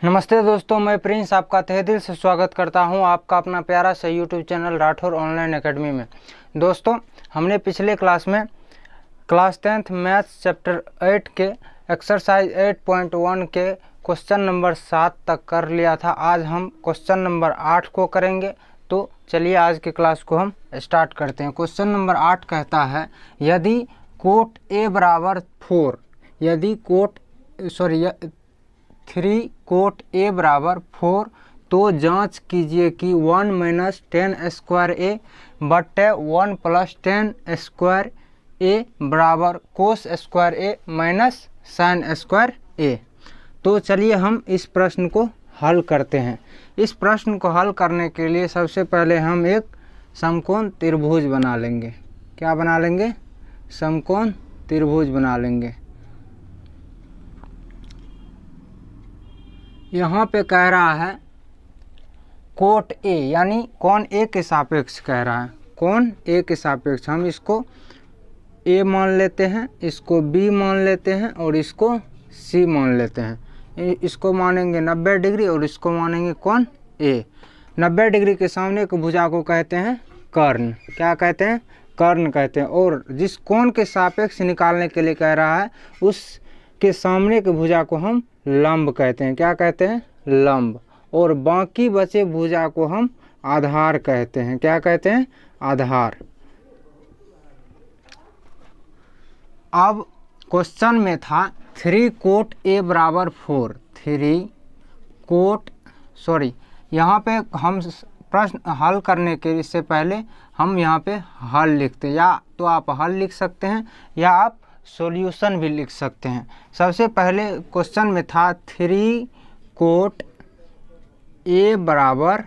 नमस्ते दोस्तों, मैं प्रिंस आपका तहे दिल से स्वागत करता हूं आपका अपना प्यारा सा YouTube channel Rathore online academy में। दोस्तों, हमने पिछले क्लास में क्लास 10th मैथ्स चैप्टर 8 के एक्सरसाइज 8.1 के क्वेश्चन नंबर 7 तक कर लिया था। आज हम क्वेश्चन नंबर 8 को करेंगे। तो चलिए आज की क्लास को हम स्टार्ट करते हैं। क्वेश्चन नंबर 8 कहता है, यदि कोट ए बराबर 4, यदि 3 कोट ए बराबर 4 तो जांच कीजिए कि 1 - 10 स्क्वायर ए बटे 1 + 10 स्क्वायर ए बराबर कोस स्क्वायर ए माइनस साइन स्क्वायर ए। तो चलिए हम इस प्रश्न को हल करते हैं। इस प्रश्न को हल करने के लिए सबसे पहले हम एक समकोण त्रिभुज बना लेंगे। क्या बना लेंगे? समकोण त्रिभुज बना लेंगे। यहाँ पे कह रहा है कोट ए, यानी कोण ए के सापेक्ष कह रहा है। कोण ए के सापेक्ष हम इसको ए मान लेते हैं, इसको बी मान लेते हैं और इसको सी मान लेते हैं। इसको मानेंगे 90 डिग्री और इसको मानेंगे कोण ए। 90 डिग्री के सामने की भुजा को कहते हैं कर्ण। क्या कहते हैं? कर्ण कहते हैं। और जिस कोण के सापेक्ष निकालने के लिए कह रहा है उसके सामने की भुजा को हम लंब कहते हैं। क्या कहते हैं? लंब। और बाकी बचे भुजा को हम आधार कहते हैं। क्या कहते हैं? आधार। अब क्वेश्चन में था 3 कोट ए बराबर 4। यहाँ पे हम प्रश्न हल करने के इससे पहले हम यहाँ पे हल लिखते हैं, या तो आप हल लिख सकते हैं या आप सॉल्यूशन भी लिख सकते हैं। सबसे पहले क्वेश्चन में था 3 कोट ए बराबर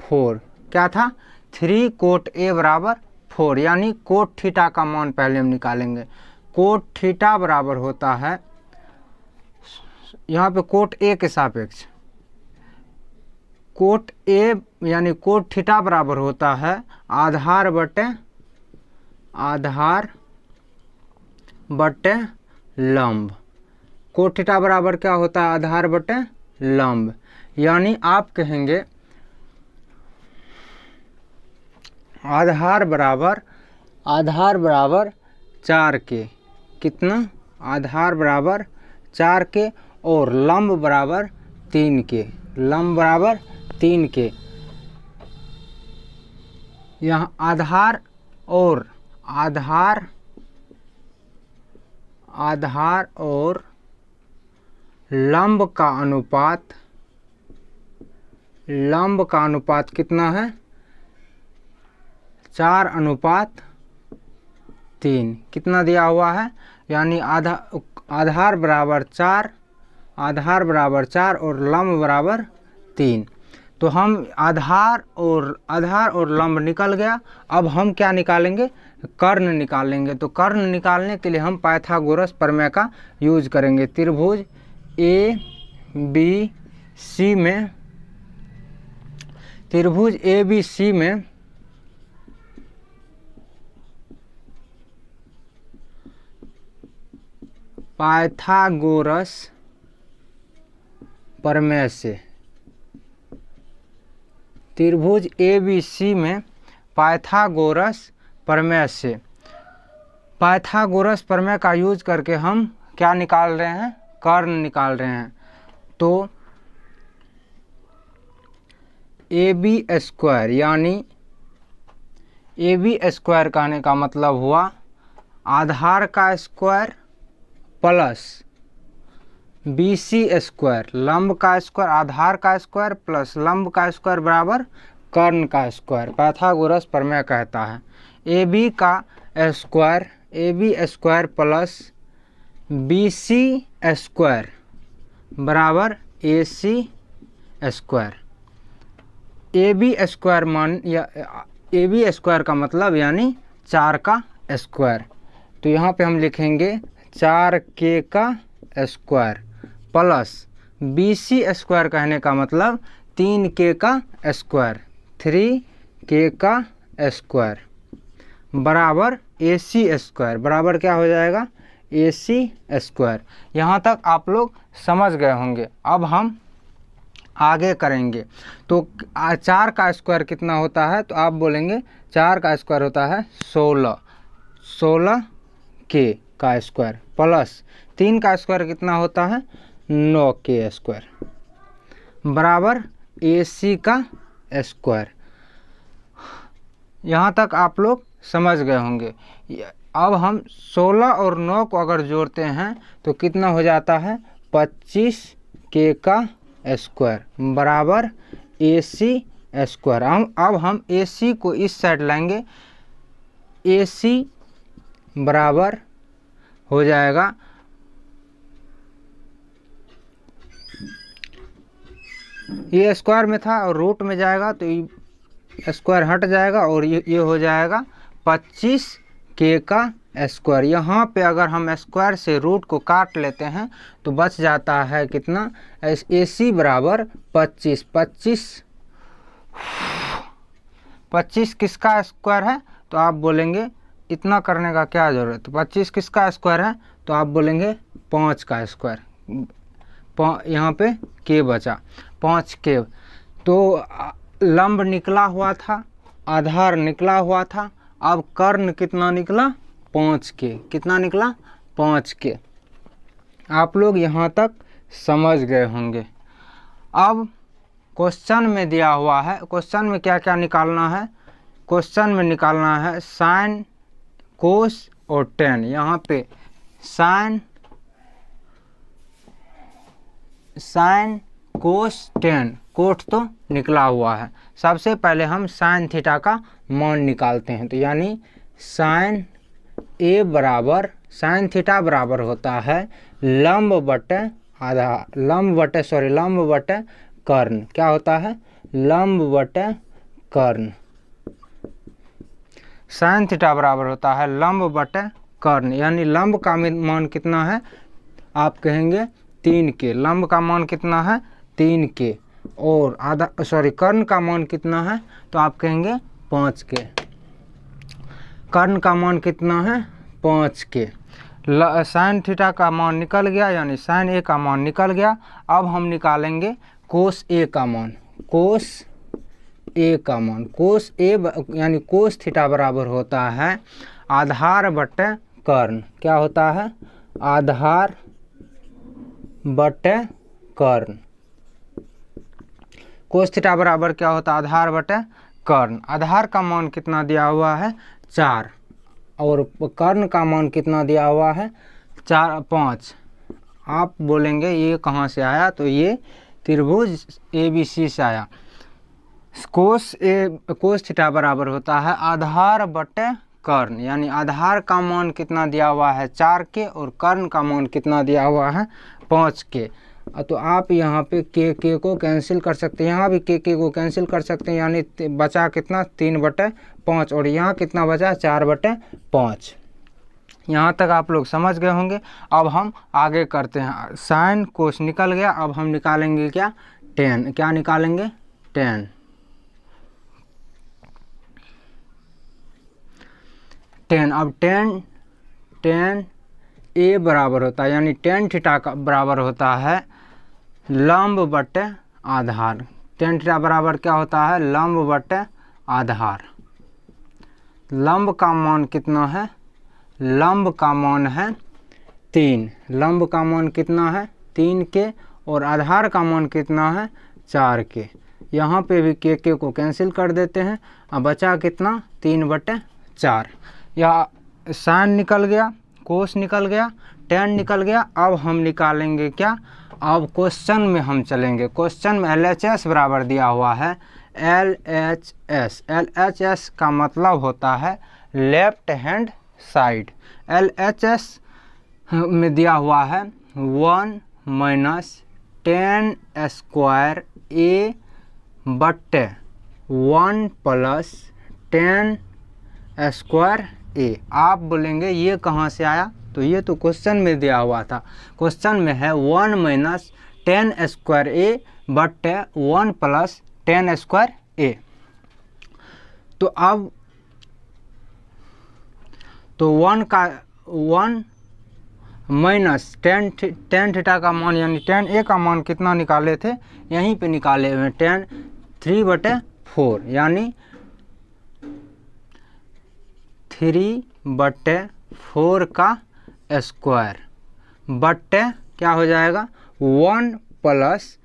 4। क्या था? 3 कोट ए बराबर 4, यानी कोट थीटा का मान पहले हम निकालेंगे। कोट थीटा बराबर होता है, यहाँ पे कोट ए के सापेक्ष कोट ए यानी कोट थीटा बराबर होता है आधार बटे लंब। कोट थीटा बराबर क्या होता है? आधार बटे लंब। यानी आप कहेंगे आधार बराबर 4 के। कितना? आधार बराबर 4 के और लंब बराबर 3 के। लंब बराबर 3 के। यहाँ आधार और लंब का अनुपात कितना है? 4:3। कितना दिया हुआ है? यानी आधार बराबर 4 और लंब बराबर 3। तो हम आधार और लंब निकल गया। अब हम क्या निकालेंगे? कर्ण निकालेंगे। तो कर्ण निकालने के लिए हम पाइथागोरस प्रमेय का यूज करेंगे। त्रिभुज ए बी सी में पाइथागोरस प्रमेय से, त्रिभुज ABC में पाइथागोरस प्रमेय का यूज करके हम क्या निकाल रहे हैं? कर्ण निकाल रहे हैं। तो AB स्क्वायर, यानी AB स्क्वायर कहने का मतलब हुआ आधार का स्क्वायर प्लस BC स्क्वायर, लंब का स्क्वायर, आधार का स्क्वायर प्लस लंब का स्क्वायर बराबर कर्ण का स्क्वायर। पाइथागोरस प्रमेय कहता है AB square plus BC square बराबर AC स्क्वायर। AB स्क्वायर का मतलब यानी 4 का स्क्वायर। तो यहाँ पे हम लिखेंगे 4K का स्क्वायर प्लस BC स्क्वायर कहने का मतलब 3K का स्क्वायर, 3K का स्क्वायर बराबर AC स्क्वायर। बराबर क्या हो जाएगा? AC square. यहाँ तक आप लोग समझ गए होंगे। अब हम आगे करेंगे। तो 4 का स्क्वायर कितना होता है, तो आप बोलेंगे 4 का स्क्वायर होता है 16, 16 के का स्क्वायर प्लस 3 का स्क्वायर कितना होता है 9 के स्क्वायर बराबर AC का स्क्वायर। यहाँ तक आप लोग समझ गए होंगे। अब हम 16 और 9 को अगर जोड़ते हैं तो कितना हो जाता है 25 के का स्क्वायर बराबर AC स्क्वायर। अब हम AC को इस साइड लाएंगे, AC बराबर हो जाएगा ये स्क्वायर में था और रूट में जाएगा तो ये स्क्वायर हट जाएगा और ये हो जाएगा 25 के का स्क्वायर। यहाँ पे अगर हम स्क्वायर से रूट को काट लेते हैं तो बच जाता है कितना AC बराबर 25। 25 किसका स्क्वायर है, तो आप बोलेंगे इतना करने का क्या ज़रूरत, 25 किसका स्क्वायर है, तो आप बोलेंगे 5 का स्क्वायर। यहाँ पे के बचा 5 के। तो लंब निकला हुआ था, आधार निकला हुआ था, अब कर्ण कितना निकला 5 के। कितना निकला 5 के। आप लोग यहाँ तक समझ गए होंगे। अब क्वेश्चन में दिया हुआ है, क्वेश्चन में क्या क्या निकालना है, क्वेश्चन में निकालना है साइन, कोस और टेन। यहाँ पे साइन, कोस, टेन, कोट तो निकला हुआ है। सबसे पहले हम साइन थीटा का मान निकालते हैं। तो यानी साइन ए बराबर, साइन थीटा बराबर होता है लंब बटे आधार, लंब बटे कर्ण। क्या होता है लंब बटे कर्ण। साइन थीटा बराबर होता है लंब बटे कर्ण। यानी लंब का मान कितना है, आप कहेंगे 3 के। लंब का मान कितना है 3 के और कर्ण का मान कितना है, तो आप कहेंगे 5 के। कर्ण का मान कितना है 5 के। साइन थीटा का मान निकल गया, यानी साइन ए का मान निकल गया। अब हम निकालेंगे कोस ए का मान। कोस ए का मान, कोस ए यानी कोस थीटा बराबर होता है आधार बटे कर्ण। क्या होता है आधार बटे कर्ण। कोस थीटा बराबर क्या होता है आधार बटे कर्ण। आधार का मान कितना दिया हुआ है 4 और कर्ण का मान कितना दिया हुआ है 5। आप बोलेंगे ये कहाँ से आया, तो ये त्रिभुज ABC से आया। कोस थीटा बराबर होता है आधार बटे कर्ण। यानी आधार का मान कितना दिया हुआ है 4 के और कर्ण का मान कितना दिया हुआ है 5 के। तो आप यहाँ पे के को कैंसिल कर सकते हैं, यहाँ भी के को कैंसिल कर सकते हैं। यानी बचा कितना 3/5 और यहाँ कितना बचा 4/5। यहाँ तक आप लोग समझ गए होंगे। अब हम आगे करते हैं। साइन कोस निकल गया। अब हम निकालेंगे क्या टेन। क्या निकालेंगे टेन। अब टेन ए बराबर होता है, यानी टेन थीटा का बराबर होता है लंब बटे आधार। टेन थीटा बराबर क्या होता है लंब बटे आधार। लंब का मान कितना है, लंब का मान है 3। लंब का मान कितना है 3 के और आधार का मान कितना है 4 के। यहाँ पे भी के को कैंसिल कर देते हैं। अब बचा कितना 3/4। या साइन निकल गया, कोस निकल गया, टेन निकल गया। अब हम निकालेंगे क्या, अब क्वेश्चन में हम चलेंगे। क्वेश्चन में LHS बराबर दिया हुआ है LHS। LHS का मतलब होता है लेफ्ट हैंड साइड। LHS में दिया हुआ है 1 - 10 स्क्वायर A बटे 1 + 10 स्क्वायर A। आप बोलेंगे ये कहाँ से आया, तो ये तो क्वेश्चन में दिया हुआ था। क्वेश्चन में है 1 - 10 स्क्वायर A बटे 1 + 10 स्क्वायर A। तो अब 1 माइनस टेन थीटा का मान यानी टेन ए का मान कितना निकाले थे, यहीं पे निकाले हुए टेन 3/4 यानी 3/4 का स्क्वायर बट्टे क्या हो जाएगा 1 प्लस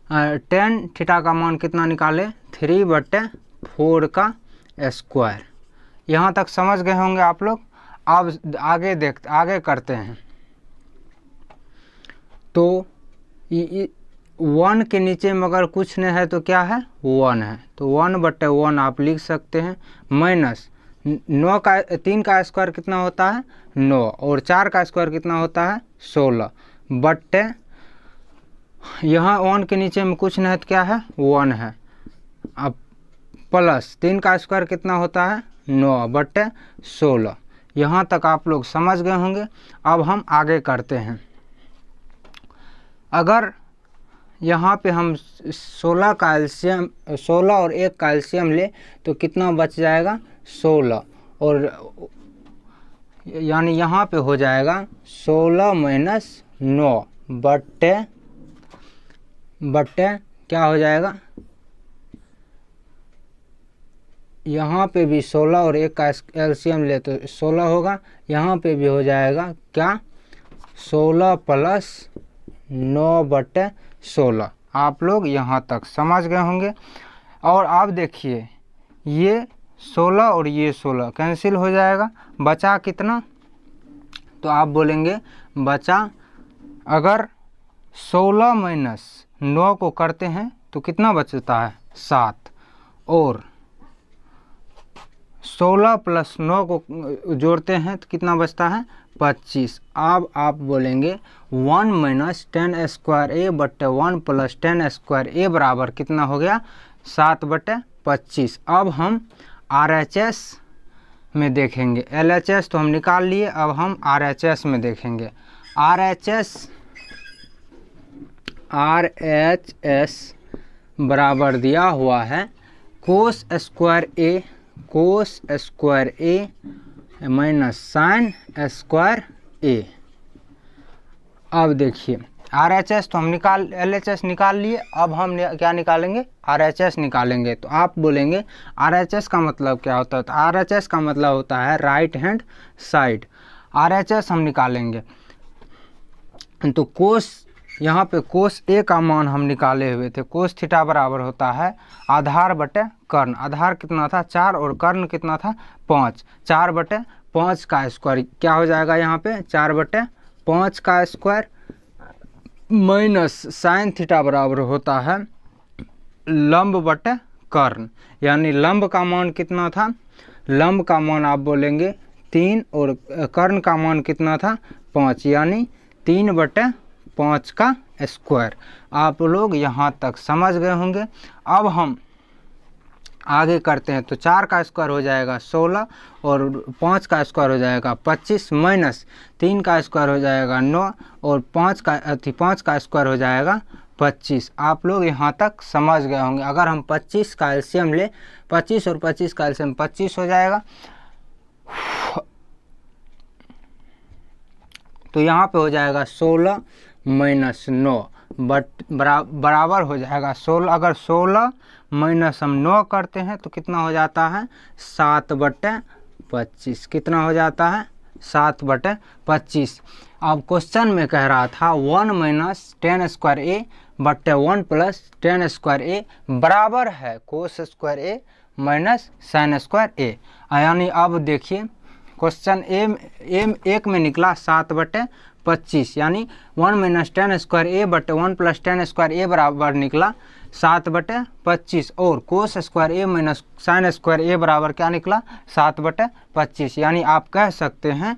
टेन थीटा का मान कितना निकाले 3/4 का स्क्वायर। यहाँ तक समझ गए होंगे आप लोग। अब आगे करते हैं। तो 1 के नीचे में अगर कुछ नहीं है तो क्या है 1 है, तो 1/1 आप लिख सकते हैं माइनस 3 का स्क्वायर कितना होता है 9 और 4 का स्क्वायर कितना होता है 16 बट्टे यहाँ 1 के नीचे में कुछ नहीं है तो क्या है 1 है। अब प्लस 3 का स्क्वायर कितना होता है 9/16। यहाँ तक आप लोग समझ गए होंगे। अब हम आगे करते हैं। अगर यहाँ पे हम 16 और 1 कैल्शियम ले तो कितना बच जाएगा 16 और यानी यहाँ पे हो जाएगा 16 माइनस 9 बट्टे क्या हो जाएगा, यहाँ पे भी 16 और 1 का कैल्शियम ले तो 16 होगा, यहाँ पे भी हो जाएगा क्या 16 प्लस 9/16। आप लोग यहाँ तक समझ गए होंगे। और आप देखिए ये 16 और ये 16 कैंसिल हो जाएगा, बचा कितना, तो आप बोलेंगे बचा, अगर 16 माइनस 9 को करते हैं तो कितना बचता है 7 और 16 प्लस 9 को जोड़ते हैं तो कितना बचता है 25। अब आप बोलेंगे 1 माइनस 10 स्क्वायर ए बट्टे 1 प्लस 10 स्क्वायर ए बराबर कितना हो गया 7/25। अब हम RHS में देखेंगे, LHS तो हम निकाल लिए, अब हम RHS में देखेंगे। RHS बराबर दिया हुआ है कोस स्क्वायर ए माइनस साइन स्क्वायर ए। अब देखिए RHS तो हम LHS निकाल लिए, अब हम क्या निकालेंगे RHS निकालेंगे। तो आप बोलेंगे RHS का मतलब क्या होता है, तो RHS का मतलब होता है राइट हैंड साइड। RHS हम निकालेंगे तो कोस, यहाँ पे कोस ए का मान हम निकाले हुए थे, कोस थीटा बराबर होता है आधार बटे कर्ण। आधार कितना था 4 और कर्ण कितना था 5, 4/5 का स्क्वायर क्या हो जाएगा, यहाँ पे 4/5 का स्क्वायर माइनस साइन थीटा बराबर होता है लंब बटे कर्ण, यानी लंब का मान कितना था, लंब का मान आप बोलेंगे 3 और कर्ण का मान कितना था 5, यानी 3/5 का स्क्वायर। आप लोग यहाँ तक समझ गए होंगे। अब हम आगे करते हैं। तो 4 का स्क्वायर हो जाएगा 16 और 5 का स्क्वायर हो जाएगा 25 माइनस 3 का स्क्वायर हो जाएगा 9 और 5 का स्क्वायर हो जाएगा 25। आप लोग यहाँ तक समझ गए होंगे। अगर हम 25 का एलसीएम ले, 25 और 25 का एलसीएम 25 हो जाएगा। तो यहाँ पे हो जाएगा 16 माइनस 9 बराबर हो जाएगा 16। अगर 16 माइनस हम 9 करते हैं तो कितना हो जाता है 7/25। कितना हो जाता है 7/25। अब क्वेश्चन में कह रहा था 1 माइनस 10 स्क्वायर ए बट्टे 1 प्लस 10 स्क्वायर ए बराबर है कोस स्क्वायर ए माइनस साइन स्क्वायर ए। यानी अब देखिए क्वेश्चन एक में निकला 7/25, यानी 1 माइनस 10 स्क्वायर ए बटे 1 प्लस 10 स्क्वायर ए बराबर निकला 7/25 और कोस स्क्वायर ए माइनस साइन स्क्वायर ए बराबर क्या निकला 7/25। यानी आप कह सकते हैं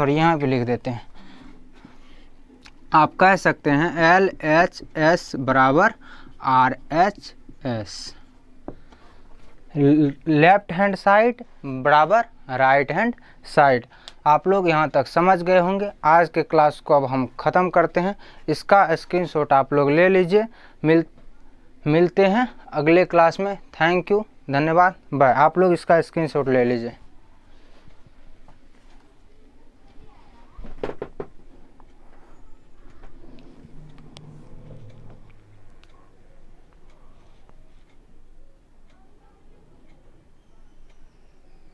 यहाँ पे लिख देते हैं, आप कह सकते हैं LHS बराबर RHS, लेफ्ट हैंड साइड बराबर राइट हैंड साइड। आप लोग यहाँ तक समझ गए होंगे। आज के क्लास को अब हम ख़त्म करते हैं। इसका स्क्रीनशॉट आप लोग ले लीजिए। मिलते हैं अगले क्लास में। थैंक यू, धन्यवाद, बाय। आप लोग इसका स्क्रीनशॉट ले लीजिए।